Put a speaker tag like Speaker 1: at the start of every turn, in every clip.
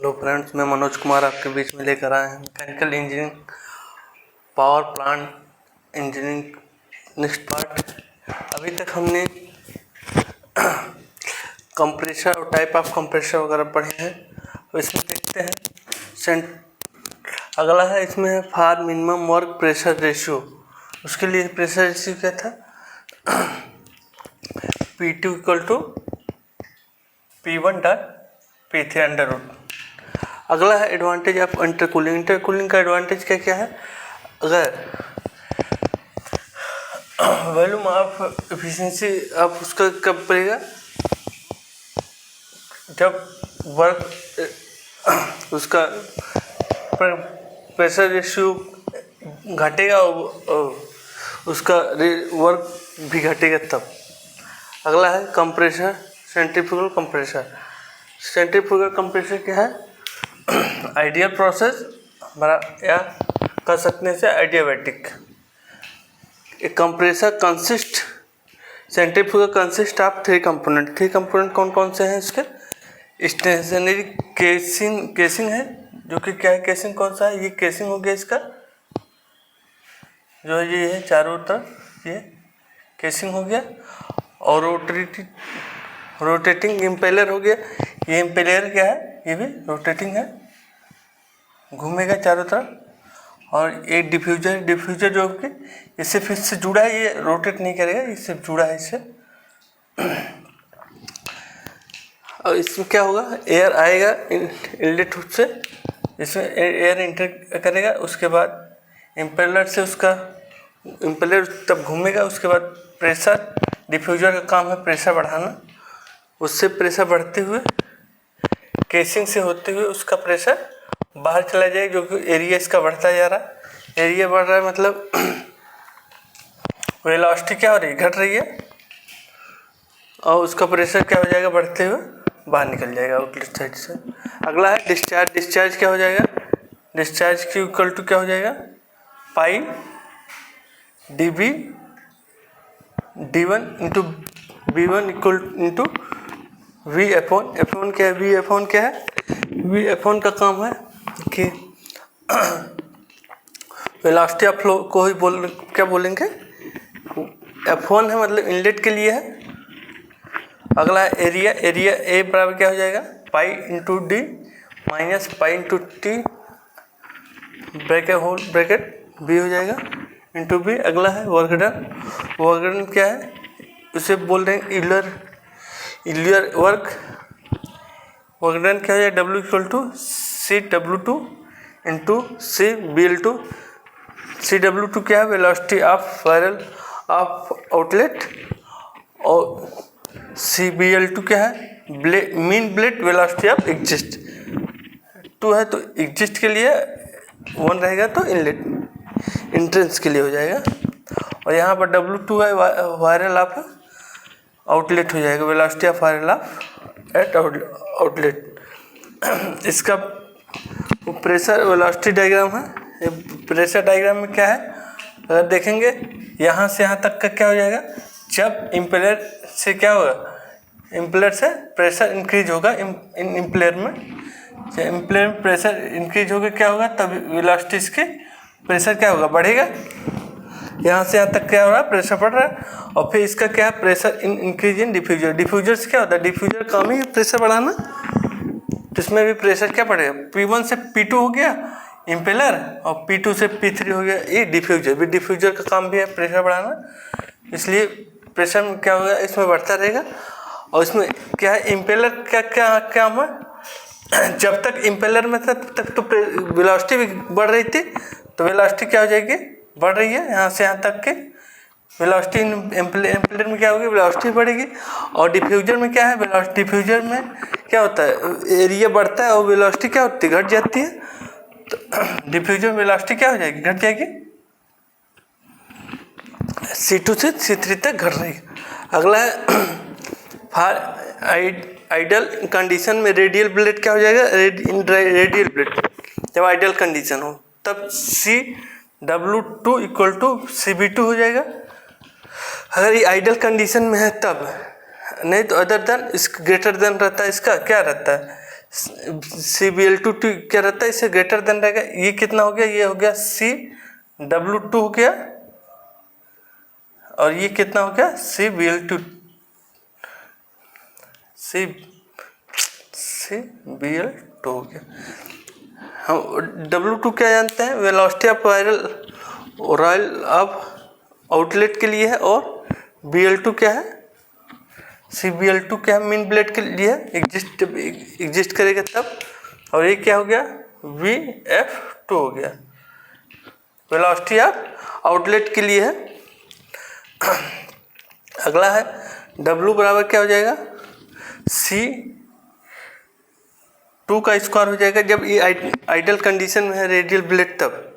Speaker 1: Hello friends, मैं मनोज कुमार आपके बीच में लेकर आए हैं mechanical engineering power plant engineering next part. अभी तक हमने कंप्रेसर और टाइप ऑफ कंप्रेसर वगैरह पढ़े हैं। तो इसमें देखते हैं अगला है, इसमें है for minimum work pressure ratio. उसके लिए प्रेशर रेशियो क्या था, P2 = P1/P3 अंडर रूट। अगला है एडवांटेज ऑफ इंटरकूलिंग। इंटरकूलिंग का एडवांटेज क्या क्या है, अगर वॉल्यूम ऑफ एफिशिएंसी आप उसका कब पड़ेगा, जब वर्क उसका प्रेशर रेशियो घटेगा और उसका वर्क भी घटेगा तब। अगला है compressor, centrifugal compressor. Centrifugal compressor क्या है, आइडियल प्रोसेस हमारा, या कह सकते हैं आइडियाबैटिक। एक compressor consist, centrifugal consist of 3 component. 3 component कौन कौन से हैं इसके, स्टेशनरी केसिंग है, जो कि क्या है, केसिंग कौन सा है, ये केसिंग हो गया इसका, जो ये है चारों तरफ, ये केसिंग हो गया। और रोटेटिंग इम्पेलर हो गया। ये इम्पेलर क्या है, ये भी रोटेटिंग है, घूमेगा चारों तरफ। और एक डिफ्यूजर जो कि इससे फिर से जुड़ा है, ये रोटेट नहीं करेगा, इससे जुड़ा है इससे। और इसमें क्या होगा, एयर आएगा इनलेट हुड से, इसमें एयर इंटर करेगा, उसके बाद इम्पेलर से उसका इम्पेलर तब घूमेगा। उसके बाद प्रेशर, डिफ्यूजर का काम है प्रेशर बढ़ाना, उससे प्रेशर बढ़ते हुए केसिंग से होते हुए उसका प्रेशर बाहर चला जाएगा, जो कि एरिया इसका बढ़ता जा रहा है। एरिया बढ़ रहा है मतलब वेलोसिटी क्या हो रही है, घट रही है, और उसका प्रेशर क्या हो जाएगा, बढ़ते हुए बाहर निकल जाएगा आउटलेट साइड से। अगला है डिस्चार्ज। डिस्चार्ज क्या हो जाएगा, डिस्चार्ज की इक्वल टू क्या हो जाएगा, पाई dB D1 into V1 into V/F1 क्या है, V/F1 क्या है, V/F1 का काम है कि वेलोसिटी ऑफ फ्लो को ही क्या बोलेंगे, F1 है मतलब इनलेट के लिए है। अगला एरिया A बराबर क्या हो जाएगा, pi into D minus pi into T bracket B हो जाएगा इंटू B। अगला है वर्क डन क्या है, उसे बोल रहे हैं इल्यूर वर्क डन क्या हो जाएगा, W = CW2 into CBL2। CW2 क्या है, velocity of viral of outlet, और CBL2 क्या है, mean blade velocity of exist. 2 है तो एग्जिस्ट के लिए 1 रहेगा, तो इनलेट इंट्रेंस के लिए हो जाएगा। और यहाँ पर W2 है वायरल ऑफ आउटलेट हो जाएगा, velocity of viral of eight outlet. इसका प्रेशर वेलोसिटी डायग्राम है। ये प्रेशर डायग्राम में क्या है, अगर देखेंगे यहाँ से यहाँ तक का क्या हो जाएगा, जब इम्पेलर से क्या होगा, इम्पेलर से प्रेशर इंक्रीज होगा, इम्पेलर में प्रेशर इंक्रीज होगा, क्या होगा, तब वेलोसिटी इसकी प्रेशर क्या होगा, बढ़ेगा। यहाँ से यहाँ तक क्या हो रहा है, प्रेशर बढ़ रहा है। और फिर इसका क्या है, pressure increase in diffuser. Diffuser से क्या होता है, डिफ्यूजर काम ही प्रेशर बढ़ाना, तो इसमें भी प्रेशर क्या बढ़ेगा, P1 से P2 हो गया इम्पेलर, और P2 से P3 हो गया ये डिफ्यूजर। भी डिफ्यूजर का काम भी है प्रेशर बढ़ाना, इसलिए प्रेशर में क्या होगा, इसमें बढ़ता रहेगा। और इसमें क्या है, इम्पेलर क्या क्या काम है, जब तक इम्पेलर में था तब तक तो वेलोसिटी भी बढ़ रही थी, तो वेलोसिटी क्या हो जाएगी, बढ़ रही है, यहाँ से यहाँ तक के वेलोसिटी इम्पेलर में क्या होगी, वेलोसिटी बढ़ेगी। और डिफ्यूजर में क्या है, डिफ्यूजर में क्या होता है, एरिया बढ़ता है और वेलोसिटी क्या होती है, घट जाती है। तो डिफ्यूजर में वेलोसिटी क्या हो जाएगी, घट जाएगी, C2 से C3 तक घट रही है। अगला है फॉर आइडियल कंडीशन में रेडियल ब्लेड क्या हो जाएगा, रेडियल ब्लेड जब आइडियल कंडीशन हो तब CW2 = CB2 हो जाएगा। अगर ये आइडियल कंडीशन में है तब, नहीं तो अदर देन इस ग्रेटर देन रहता है, इसका क्या रहता है, CBl2 क्या रहता है, इससे ग्रेटर देन रहेगा। ये कितना हो गया, ये हो गया CW2 हो गया, और ये कितना हो गया CBl2 हो गया। हम W2 क्या जानते हैं, velocity of viral of outlet के लिए है, और Bl2 क्या है, CBl2 क्या है, मीन ब्लेड के लिए एग्जिस्ट करेगा तब। और ये क्या हो गया, VF2 हो गया, वेलोसिटी ऑफ आउटलेट के लिए है। अगला है W बराबर क्या हो जाएगा, C2 का स्क्वायर हो जाएगा जब ये आइडियल कंडीशन में है, रेडियल ब्लेड तब,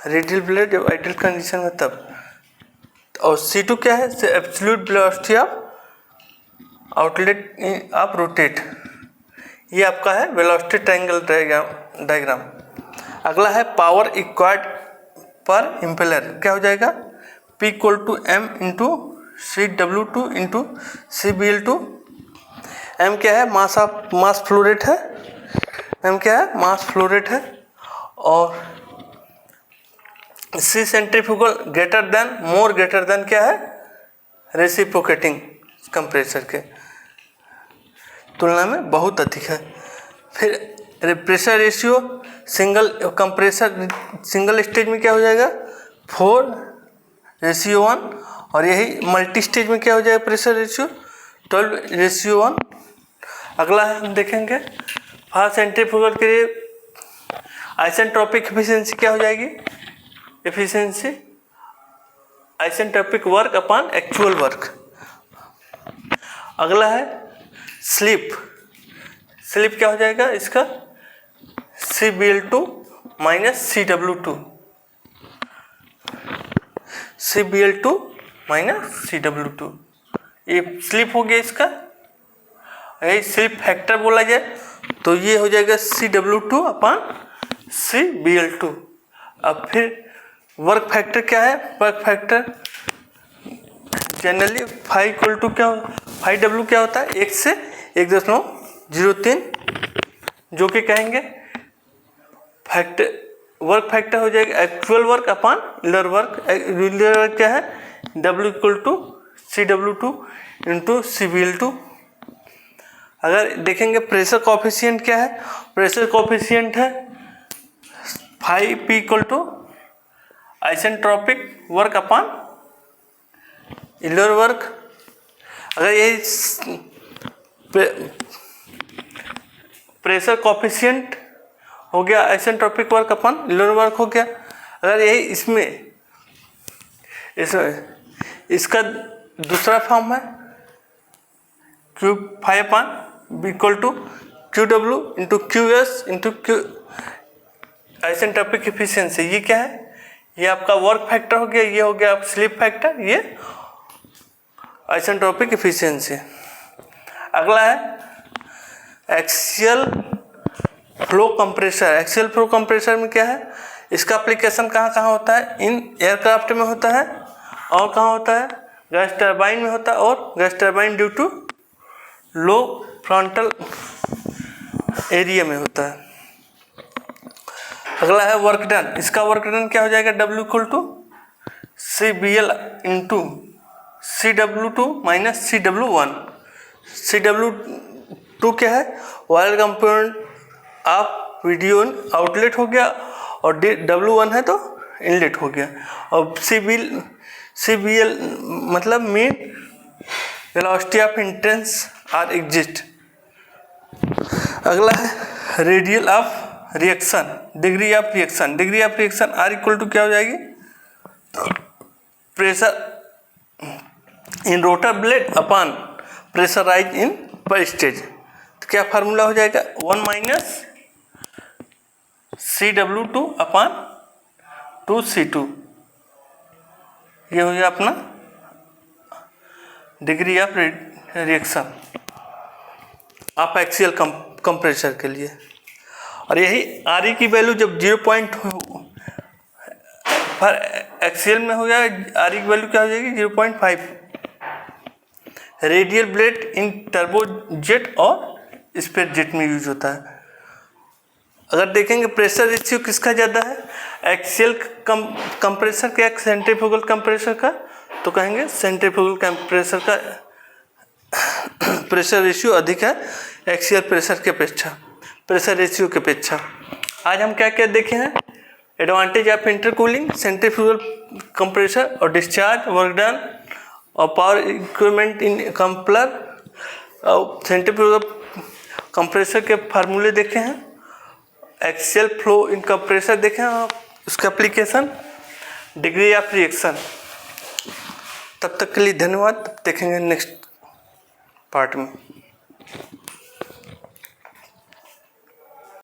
Speaker 1: रेडियल ब्लेड जब आइडियल कंडीशन में तब। और C2 क्या है, absolute velocity of outlet of rotate. ये आपका है वेलोसिटी ट्रायंगल डायग्राम। अगला है पावर इक्वायर्ड पर इम्पेलर, क्या हो जाएगा, P = M into CW2 into CBl2। M क्या है, मास फ्लो रेट है, M क्या है, मास फ्लो रेट है, और C सेंट्रीफ्यूगल मोर ग्रेटर देन क्या है, रेसिप्रोकेटिंग कंप्रेसर के तुलना में बहुत अधिक है। फिर प्रेशर रेशियो सिंगल स्टेज में क्या हो जाएगा, 4:1, और यही मल्टी स्टेज में क्या हो जाएगा, प्रेशर रेशियो 12:1। अगला है हम देखेंगे फास्ट सेंट्रीफ्यूगल के लिए आइसेंट्रोपिक एफिशिएंसी क्या हो जाएगी, efficiency isentropic work upon actual work. अगला है स्लिप क्या हो जाएगा इसका, CBl2 माइनस CW2, ये स्लिप हो गया इसका। यही स्लिप फैक्टर बोला जाए तो ये हो जाएगा CW2 अपॉन CBl2। अब फिर वर्क फैक्टर क्या है, वर्क फैक्टर जनरली 5W क्या होता है, 1 से 1.03, जो कि कहेंगे वर्क फैक्टर हो जाएगा actual work upon real work. Real work क्या है, W = CW2 इंटू CBl2। अगर देखेंगे प्रेशर कोफिशिएंट क्या है, प्रेशर कोफिशिएंट है 5P = isentropic work upon real work. अगर यही प्रेशर कोफिशिएंट हो गया isentropic work upon real work हो गया। अगर यही इसमें इसका दूसरा फॉर्म है Q5/B = QW into QS into Q isentropic efficiency. ये क्या है, ये आपका वर्क फैक्टर हो गया, ये हो गया स्लिप फैक्टर, ये आइसेंट्रोपिक एफिशिएंसी। अगला है axial flow compressor. Axial flow compressor में क्या है, इसका एप्लीकेशन कहाँ होता है, इन एयरक्राफ्ट में होता है, और कहाँ होता है, गैस टरबाइन में होता है, और gas turbine due to low frontal area में होता है। अगला है वर्क डन। इसका वर्क डन क्या हो जाएगा, W = CBl into CW2 minus CW1। CW2 क्या है, wire component of video outlet हो गया, और W1 है तो इनलेट हो गया, और CBl मतलब mean velocity of intense are exist. अगला है radial of reaction, degree of reaction. Degree of reaction R = क्या हो जाएगी, pressure in rotor blade upon pressure rise in per stage. तो क्या फार्मूला हो जाएगा, 1 - CW2 अपॉन 2C2। ये हो गया अपना degree of reaction of axial compressor के लिए। और यही RE की वैल्यू जब 0 पर एक्सियल में हो जाए, RE की वैल्यू क्या हो जाएगी, 0.5। रेडियल ब्लेड इन टर्बोजेट और इस पर जेट में यूज होता है। अगर देखेंगे प्रेशर रेशियो किसका ज़्यादा है, एक्सियल कंप्रेसर का या सेंट्रीफ्यूगल कंप्रेसर का, तो कहेंगे सेंट्रीफ्यूगल कंप्रेसर का प्रेशर रेशियो अधिक है एक्सियल प्रेशर के अपेक्षा, प्रेशर रेशियो के अपेक्षा। आज हम क्या क्या देखे हैं, advantage of intercooling, centrifugal compressor और डिस्चार्ज वर्क डन और पावर इक्विपमेंट इन कंप्लर और सेंट्रीफ्यूगल कंप्रेसर के फार्मूले देखे हैं, एक्सियल फ्लो इन कंप्रेसर देखें और उसका एप्लीकेशन, डिग्री ऑफ रिएक्शन। तब तक के लिए धन्यवाद, देखेंगे नेक्स्ट पार्ट में।